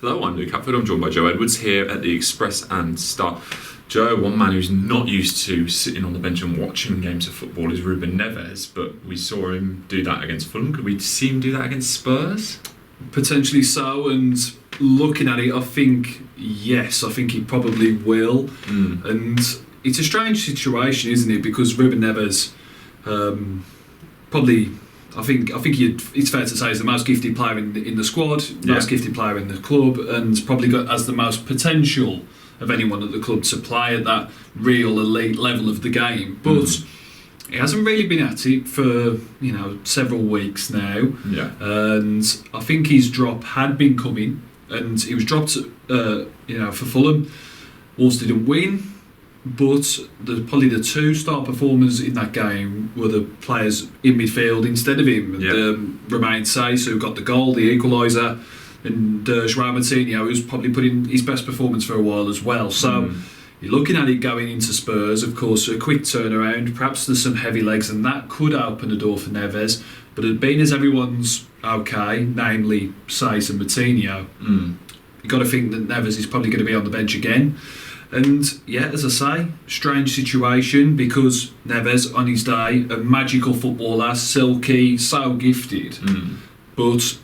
Hello, I'm Luke Hatford. I'm joined by Joe Edwards here at the Express and Star. Joe, one man who's not used to sitting on the bench and watching games of football is Ruben Neves, but we saw him do that against Fulham. Could we see him do that against Spurs? Potentially so, and looking at it, I think yes, I think he probably will. And it's a strange situation, isn't it? Because Ruben Neves, probably, I think it's fair to say, is the most gifted player in the squad, most gifted player in the club, and probably has the most potential of anyone at the club to play at that real elite level of the game. But he hasn't really been at it for several weeks now. And I think his drop had been coming, and he was dropped for Fulham. Wolves didn't win, but probably the two star performers in that game were the players in midfield instead of him. Romain Saiss, who got the goal, the equaliser, and João Moutinho, who's probably put in his best performance for a while as well. So you're looking at it going into Spurs, of course, a quick turnaround. Perhaps there's some heavy legs, and that could open the door for Neves. But being as everyone's okay, namely Saiss and Moutinho, you've got to think that Neves is probably going to be on the bench again. And yeah, as I say, strange situation, because Neves on his day, a magical footballer, silky, so gifted, but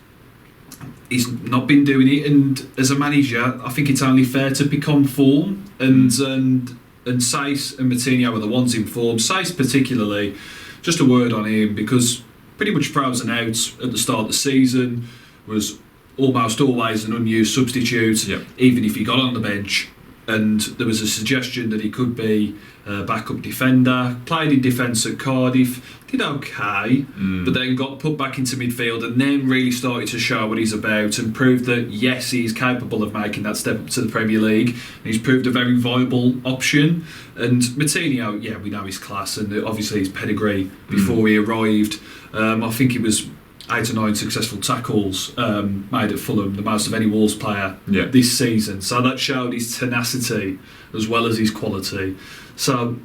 he's not been doing it. And as a manager, I think it's only fair to pick on form, and Saiss and Moutinho are the ones in form. Saiss particularly, just a word on him, because pretty much frozen out at the start of the season, was almost always an unused substitute, even if he got on the bench. And there was a suggestion that he could be a backup defender. Played in defence at Cardiff, did okay, but then got put back into midfield, and then really started to show what he's about, and proved that yes, he's capable of making that step up to the Premier League. And he's proved a very viable option. And Moutinho, we know his class and obviously his pedigree before he arrived. I think he was 8 or 9 successful tackles made at Fulham, the most of any Wolves player this season. So that showed his tenacity as well as his quality. So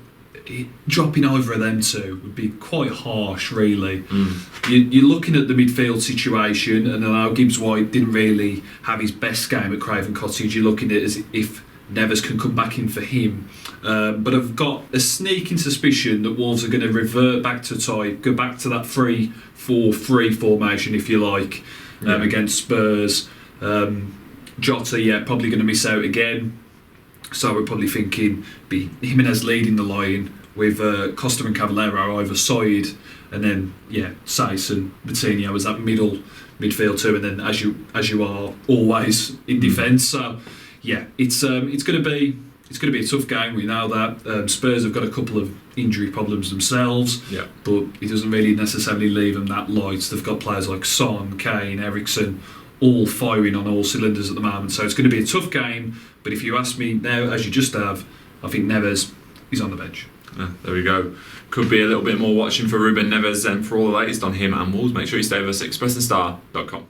dropping over them two would be quite harsh, really. You're looking at the midfield situation, and I know Gibbs White didn't really have his best game at Craven Cottage. You're looking at it as if Neves can come back in for him. But I've got a sneaking suspicion that Wolves are going to revert back to type, go back to that 3-4-3 formation, if you like, against Spurs. Jota, probably going to miss out again. So we're probably thinking be Jimenez leading the line with Costa and Cavallero either side, and then Saiss and Moutinho as that midfield too, and then as you are always in defence. So it's going to be a tough game. We know that Spurs have got a couple of injury problems themselves, but it doesn't really necessarily leave them that light. They've got players like Son, Kane, Eriksen, all firing on all cylinders at the moment. So it's going to be a tough game. But if you ask me now, as you just have, I think Neves is on the bench. There we go. Could be a little bit more watching for Ruben Neves. And for all the latest on him and Wolves, make sure you stay with us at expressandstar.com.